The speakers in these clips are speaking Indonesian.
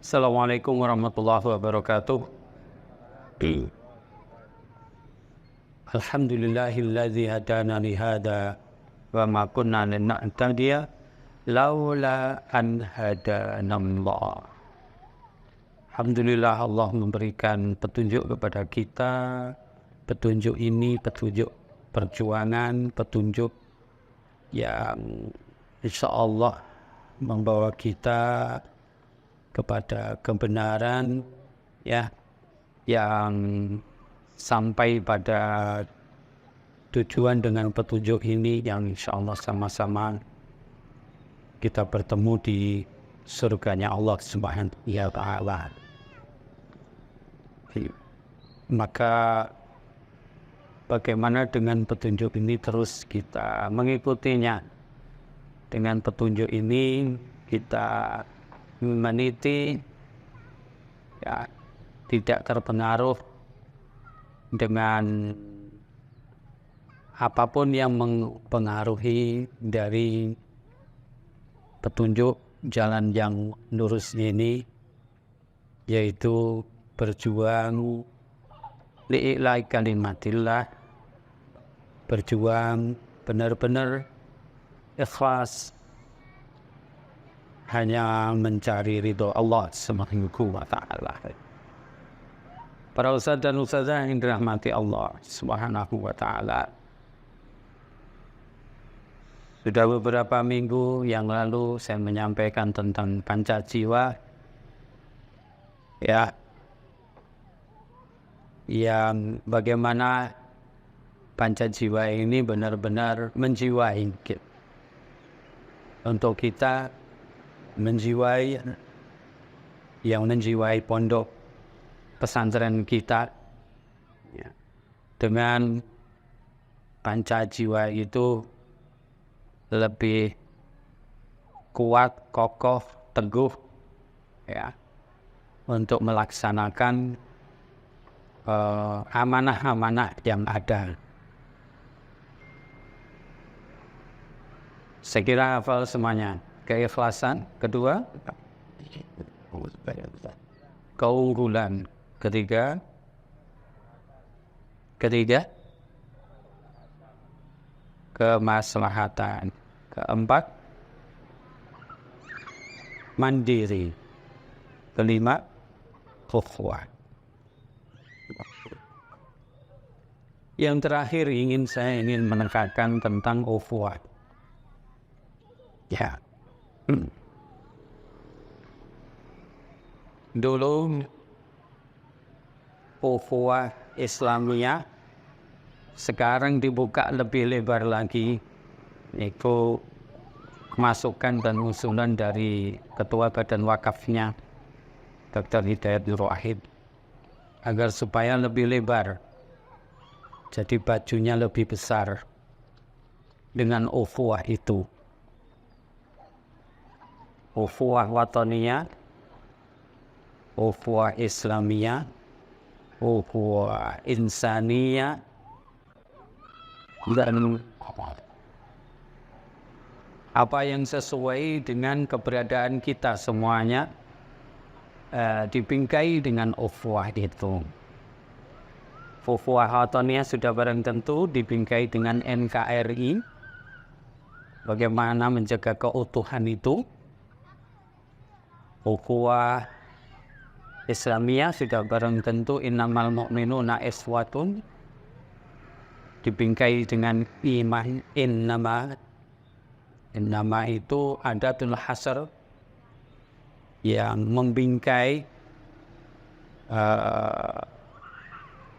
Assalamualaikum warahmatullahi wabarakatuh. Alhamdulillahilladzi hadana li hada wa ma kunna linahtadiya laula an hadanallah. Alhamdulillah Allah memberikan petunjuk kepada kita. Petunjuk ini petunjuk perjuangan, petunjuk yang insyaallah membawa kita kepada kebenaran, ya, yang sampai pada tujuan dengan petunjuk ini yang insyaallah sama-sama kita bertemu di surganya Allah Subhanahu wa Ta'ala. Maka bagaimana dengan petunjuk ini terus kita mengikutinya. Dengan petunjuk ini kita meniti, ya, tidak terpengaruh dengan apapun yang mempengaruhi dari petunjuk jalan yang lurus ini, yaitu berjuang li'ila'i kalimatillah, berjuang benar-benar ikhlas hanya mencari ridho Allah Subhanahu wa Ta'ala. Para ustaz dan ustazah yang dirahmati Allah Subhanahu wa Ta'ala, sudah beberapa minggu yang lalu saya menyampaikan tentang Pancajiwa, ya, yang bagaimana Pancajiwa ini benar-benar menjiwai kita. Untuk kita menjiwai, yang menjiwai pondok pesantren kita, ya, dengan Pancajiwa itu lebih kuat, kokoh, teguh, ya, untuk melaksanakan amanah-amanah yang ada. Saya kira hafal semuanya. Keikhlasan, kedua, keunggulan, ketiga, kemaslahatan, keempat, mandiri, kelima, ukhuwah. Yang terakhir saya ingin menekankan tentang ukhuwah. Ya. Dulu ukhuwah Islamiyah, sekarang dibuka lebih lebar lagi, yaitu masukan dan usulan dari Ketua Badan Wakafnya, Dr. Hidayat Nur Wahid, agar supaya lebih lebar, jadi bajunya lebih besar dengan ukhuwah itu. Ukhuwah wataniyah, ukhuwah Islamiyah, ukhuwah insaniyah, dan apa yang sesuai dengan keberadaan kita semuanya dibingkai dengan ukhuwah itu. Ukhuwah wataniyah sudah barang tentu dibingkai dengan NKRI, bagaimana menjaga keutuhan itu. Ukhuwah Islamiyah sudah barang tentu innamal mu'minuna ikhwatun, dibingkai dengan iman. Innama itu adatul hasr yang membingkai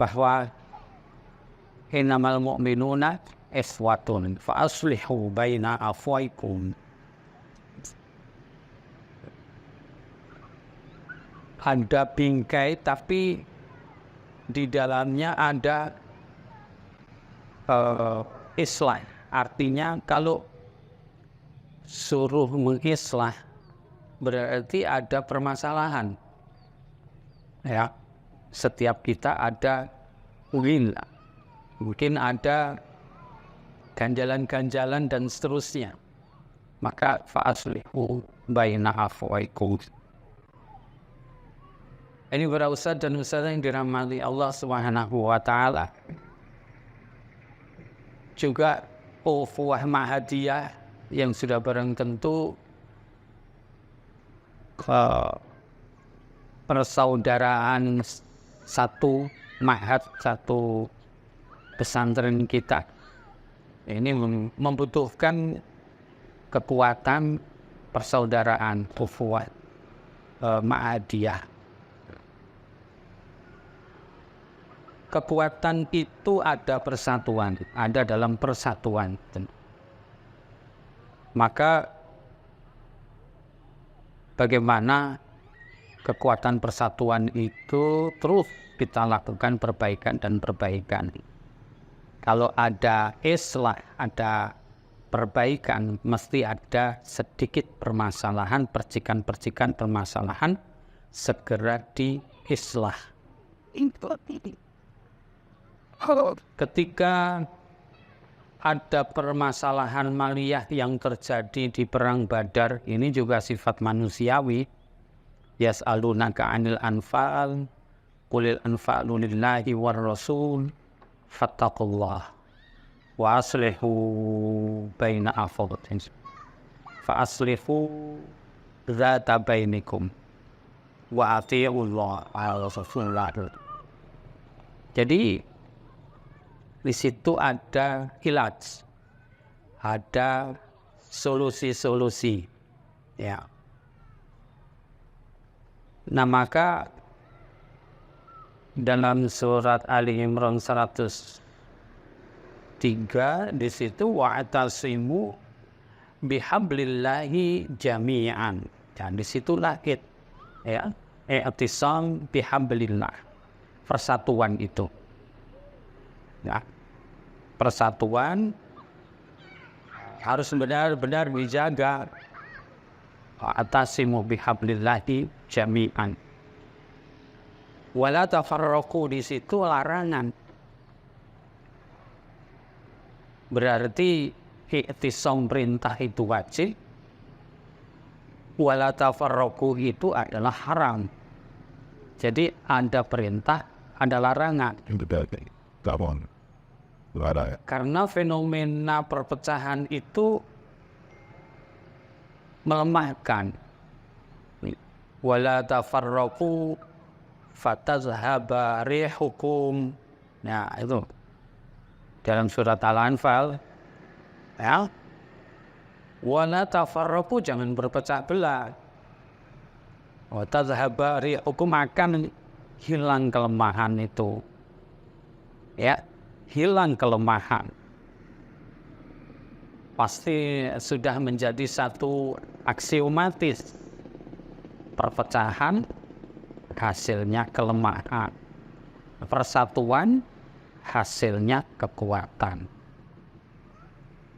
bahwa innamal mu'minuna ikhwatun fa aslihu baina akhwaykum. Ada bingkai, tapi di dalamnya ada islah. Artinya kalau suruh mengislah berarti ada permasalahan. Ya, setiap kita ada mungkin ada ganjalan-ganjalan dan seterusnya. Maka fa'aslihu baina akhwaykum. Ini para ustadz dan ustadzah yang dirahmati Allah Subhanahu wa taala. Juga ukhuwah mahadiyah yang sudah barang tentu persaudaraan satu ma'had, satu pesantren kita. Ini membutuhkan kekuatan persaudaraan ukhuwah mahadiyah. Kekuatan itu ada persatuan, ada dalam persatuan. Maka bagaimana kekuatan persatuan itu terus kita lakukan perbaikan dan perbaikan. Kalau ada islah, ada perbaikan, mesti ada sedikit permasalahan, percikan-percikan permasalahan, segera diislah. Ketika ada permasalahan maliyah yang terjadi di perang Badar, ini juga sifat manusiawi. Yas'alunaka 'anil anfal, qulil anfalu lillahi war rasul, fattaqullah wa aslihu baina akhawaykum. Fa aslihu dzata bainikum wa ati'ullah wa rasulullah. Jadi di situ ada ilaj, ada solusi-solusi, ya. Nah maka dalam surat Ali Imran 103 di situ wa'tasimu bihablillahi jami'an. Dan di situlah ya, i'tisam bihablillah, persatuan itu. Ya, persatuan harus benar-benar dijaga. Atasimu bihablillahi jami'an. Wala tafarraqu, di situ larangan. Berarti i'tisam perintah itu wajib. Wala tafarraqu itu adalah haram. Jadi ada perintah, ada larangan. Karena fenomena perpecahan itu melemahkan. Wala tafarraqu fatazhaba rihukum. Nah, itu dalam surat Al-Anfal, ya. Wala tafarraqu, jangan berpecah belah. Wa tazhaba rihukum, akan hilang kelemahan itu. Ya, hilang kelemahan. Pasti sudah menjadi satu aksiomatis. Perpecahan hasilnya kelemahan. Persatuan hasilnya kekuatan.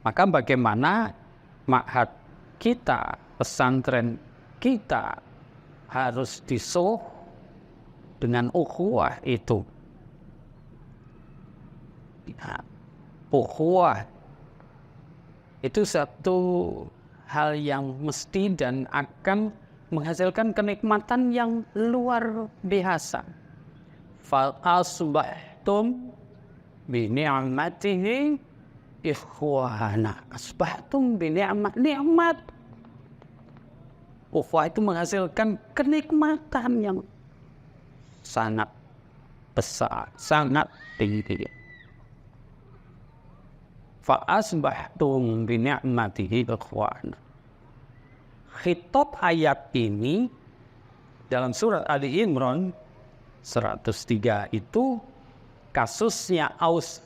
Maka bagaimana ma'had kita, pesantren kita harus disuh dengan ukhuwah itu. Ya, ukhuwah itu satu hal yang mesti dan akan menghasilkan kenikmatan yang luar biasa. Fa asbahtum bi ni'matihi ikhwana. Asbahtum bi ni'mat. Ukhuwah itu menghasilkan kenikmatan yang sangat besar, sangat tinggi. Fa asbahtum bi ni'matihi ikhwana. Khitab ayat ini dalam surat Ali Imran 103 itu kasusnya Aus,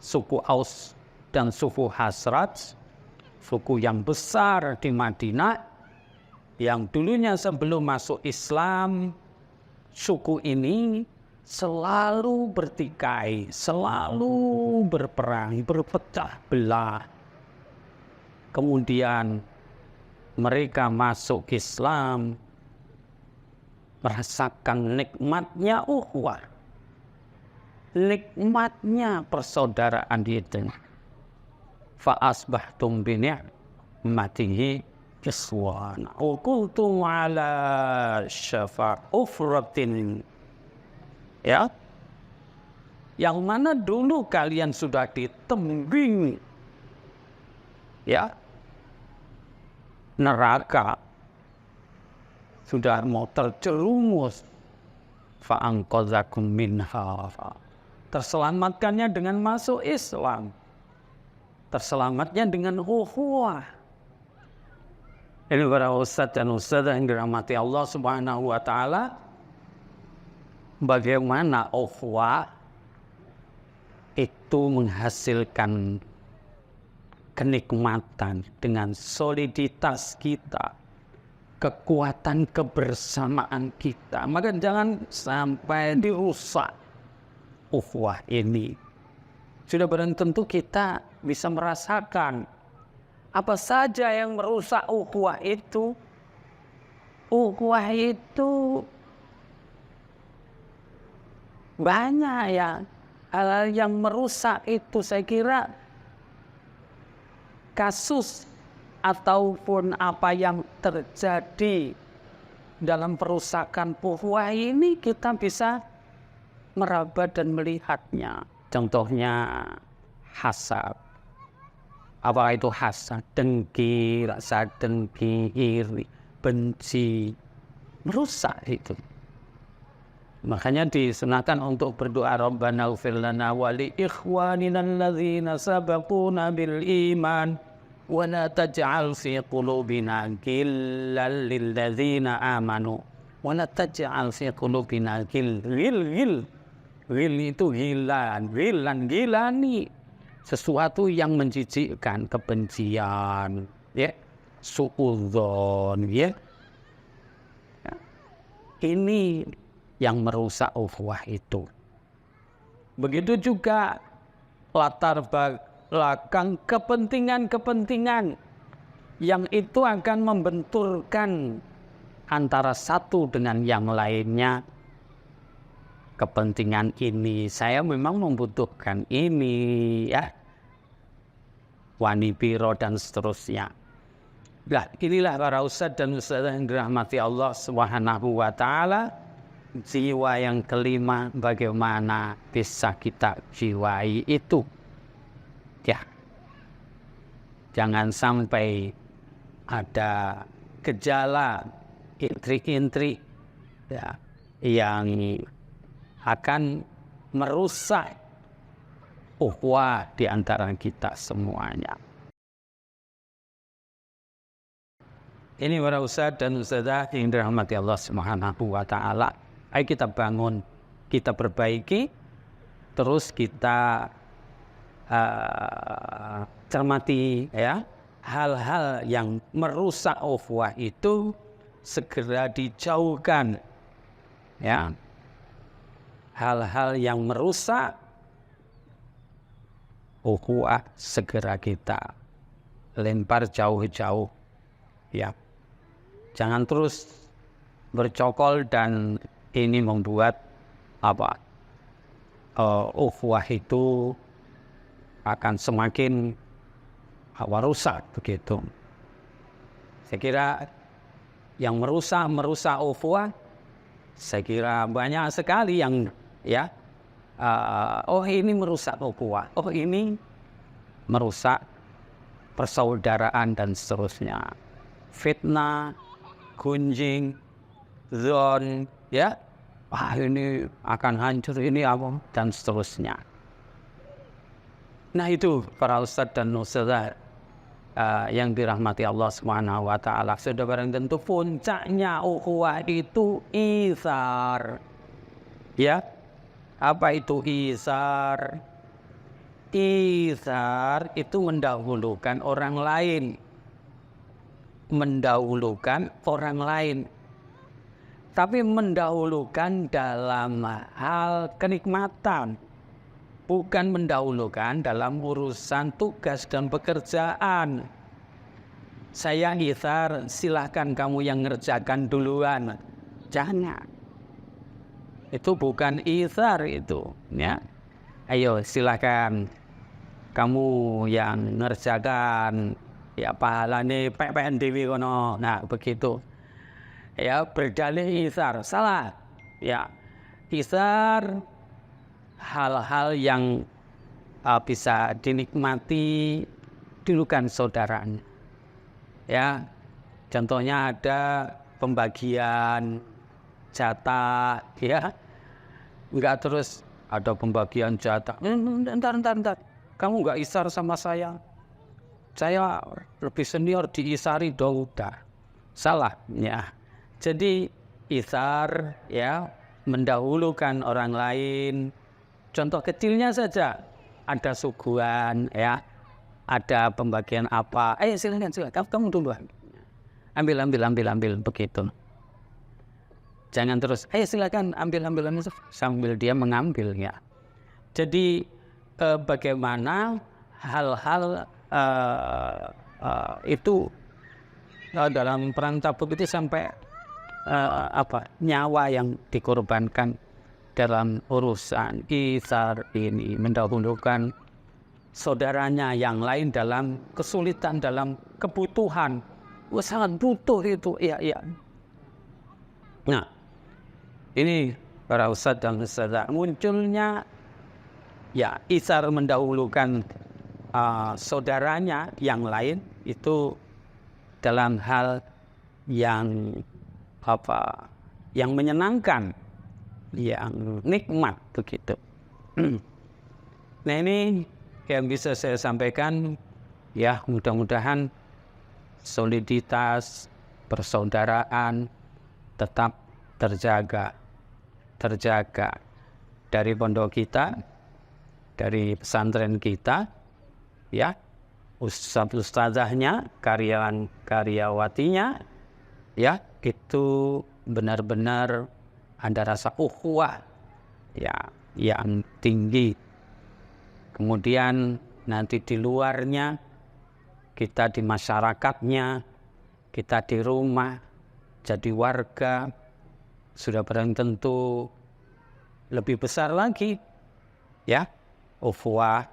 suku Aus dan suku Khazraj, suku yang besar di Madinah yang dulunya sebelum masuk Islam. Suku ini selalu bertikai, selalu berperang, berpecah belah. Kemudian mereka masuk Islam, merasakan nikmatnya ukhuwah, nikmatnya persaudaraan itu. Fa asbahtum bi ni'matihi ikhwana wa kuntum ala syafa ufratin, ya, yang mana dulu kalian sudah ditembing, ya, neraka, sudah mau terjerumus, fa'anqadzakum minha, terselamatkannya dengan masuk Islam, terselamatnya dengan ukhuwah. Ini para ustadz dan ustadzah yang dirahmati Allah Subhanahu wa taala, bagaimana ukhuwah itu menghasilkan kenikmatan dengan soliditas kita, kekuatan kebersamaan kita. Maka jangan sampai dirusak ukhuwah ini. Sudah barang tentu kita bisa merasakan apa saja yang merusak ukhuwah itu. Ukhuwah itu banyak ya. Hal yang merusak itu, saya kira kasus ataupun apa yang terjadi dalam perusakan ukhuwah ini kita bisa meraba dan melihatnya. Contohnya hasad. Apa itu hasad? Dengki, rasa dengki, iri, benci, merusak itu. Makanya disunahkan untuk berdoa, Rabbana ighfir lana wa li ikhwanina alladzina sabaquna bil iman wa la taj'al fi qulubina ghillan lil ladzina amanu wa la taj'al fi qulubina ghil itu gilani, sesuatu yang menjijikkan, kebencian, ya, suudzon, ya. Ini yang merusak ukhuwah itu. Begitu juga latar belakang kepentingan-kepentingan yang itu akan membenturkan antara satu dengan yang lainnya. Kepentingan ini, saya memang membutuhkan ini, ya, wani piro dan seterusnya. Nah, inilah para ustadz dan ustadzah yang dirahmati Allah Subhanahu wa taala. Jiwa yang kelima, bagaimana bisa kita jiwai itu, ya. Jangan sampai ada gejala intrik-intrik, ya, yang akan merusak ukhuwah di antara kita semuanya. Ini para ustadz dan ustadzah yang dirahmati Allah Subhanahu wa taala. Ayo kita bangun, kita perbaiki, terus kita cermati, ya, hal-hal yang merusak ukhuwah itu segera dijauhkan, ya. Hal-hal yang merusak ukhuwah segera kita lempar jauh-jauh, ya. Jangan terus bercokol dan ini membuat apa? Ukhuwah itu akan semakin rusak begitu. Saya kira yang merusak ukhuwah, saya kira banyak sekali yang, ya, ini merusak ukhuwah, ini merusak persaudaraan dan seterusnya. Fitnah, gunjing, zon, ya, ini akan hancur, ini apa, dan seterusnya. Nah, itu para ustadz dan ustadzah yang dirahmati Allah Subhanahu wa taala. Sudah barang tentu puncaknya ukhuwah itu izar. Ya. Apa itu izar? Izar itu mendahulukan orang lain. Mendahulukan orang lain. Tapi mendahulukan dalam hal kenikmatan. Bukan mendahulukan dalam urusan tugas dan pekerjaan. Saya izar, silahkan kamu yang ngerjakan duluan. Jangan. Itu bukan izar itu, ya. Ayo silahkan kamu yang ngerjakan ya pahalane PPN dhewe kono. Nah, begitu. Ya, berdalih isar, salah. Ya, isar hal-hal yang bisa dinikmati dulukan saudaranya. Ya, contohnya ada pembagian jatah, ya. Enggak terus ada pembagian jatah. Entar. Kamu enggak isar sama saya. Saya lebih senior diisari dong, udah. Salah, ya. Jadi isar, ya, mendahulukan orang lain. Contoh kecilnya saja, ada suguhan, ya, ada pembagian apa. Silakan. Kamu dulu. Ambil begitu. Jangan terus, silakan ambil sambil dia mengambil, ya. Jadi bagaimana hal-hal itu dalam perang Tabuk itu sampai nyawa yang dikorbankan dalam urusan isar ini, mendahulukan saudaranya yang lain dalam kesulitan, dalam kebutuhan. Sangat butuh itu, ya. Nah, ini para ustadz dan ustadzah, munculnya ya isar mendahulukan saudaranya yang lain itu dalam hal yang yang menyenangkan, yang nikmat begitu. Nah, ini yang bisa saya sampaikan, ya, mudah-mudahan soliditas persaudaraan tetap terjaga dari pondok kita, dari pesantren kita, ya, ustadzahnya, karyawatinya, ya, itu benar-benar ada rasa ukhuwah, ya, yang tinggi. Kemudian nanti di luarnya, kita di masyarakatnya, kita di rumah, jadi warga, sudah barang tentu lebih besar lagi, ya, ukhuwah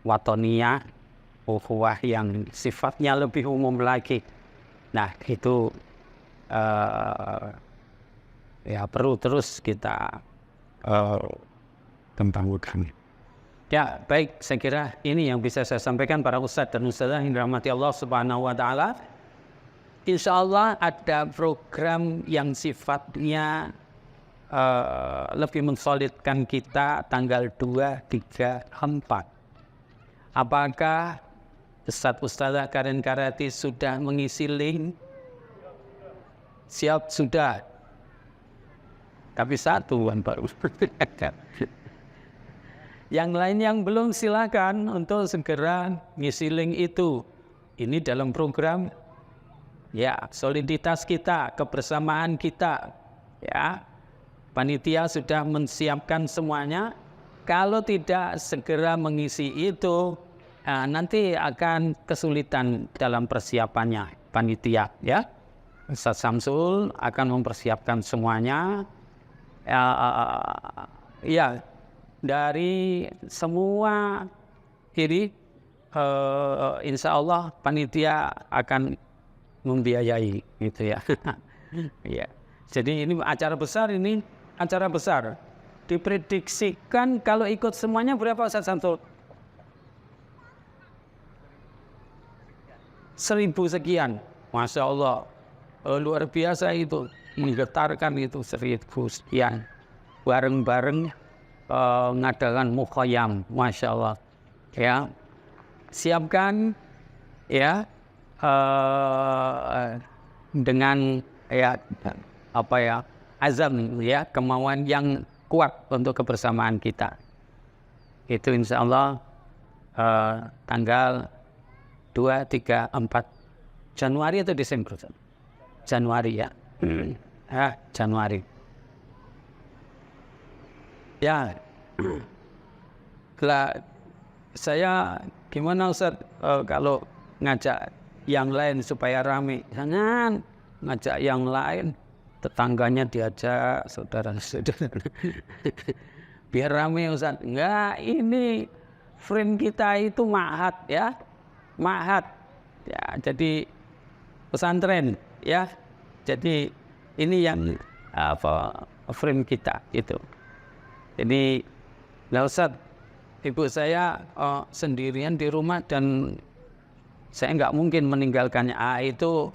watoniyah, ukhuwah yang sifatnya lebih umum lagi. Nah, itu ya perlu terus kita kembangkan. Ya, baik, saya kira ini yang bisa saya sampaikan para ustadz dan ustadzah yang dirahmati Allah Subhanahu wa taala. Insyaallah ada program yang sifatnya lebih mensolidkan kita tanggal 2, 3, 4. Apakah Ustadz Ustadzah Karen Karati sudah mengisi link? Siap, sudah. Tapi satu baru. Yang lain yang belum, silakan untuk segera ngisi link itu. Ini dalam program, ya, soliditas kita, kebersamaan kita, ya. Panitia sudah menyiapkan semuanya. Kalau tidak segera mengisi itu, nanti akan kesulitan dalam persiapannya panitia, ya. Ustaz Samsul akan mempersiapkan semuanya, ya, dari semua ini, insya Allah panitia akan membiayai, gitu, ya. Ya. Jadi ini acara besar, Diprediksikan kalau ikut semuanya berapa Ustaz Samsul? 1000 sekian, Masya Allah, luar biasa itu, menggetarkan itu 1000 sekian, bareng-bareng ngadakan mukhayyam, Masya Allah, ya. Siapkan, ya, dengan, ya, azam, ya, kemauan yang kuat untuk kebersamaan kita. Itu insya Allah tanggal 2, 3, 4 Januari atau Desember? Januari, ya. Januari. Ya. Saya gimana Ustaz kalau ngajak yang lain supaya rame? Jangan ngajak yang lain, tetangganya diajak, saudara-saudara. Biar rame Ustaz. Enggak, ini friend kita itu ma'had, ya. Ma'had. Ya, jadi pesantren ya. Jadi ini yang frame kita itu. Jadi lah Ustaz, ibu saya sendirian di rumah dan saya nggak mungkin meninggalkannya. Itu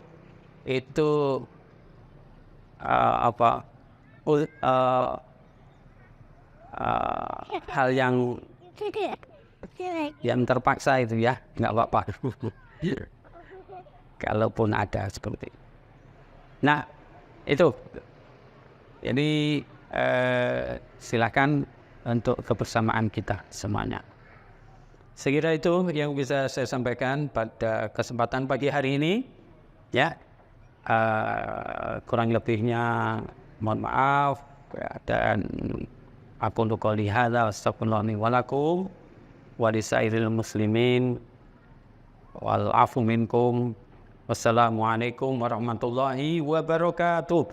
hal yang terpaksa itu ya, nggak apa-apa. Kalaupun ada seperti itu. Nah, itu. Jadi silakan untuk kebersamaan kita semuanya. Sekira itu yang bisa saya sampaikan pada kesempatan pagi hari ini. Ya, kurang lebihnya mohon maaf ya, dan aku untuk qouli hadza astaghfirullahi wa lakum wa lisairil muslimin wal afu minkum. Wassalamualaikum warahmatullahi wabarakatuh.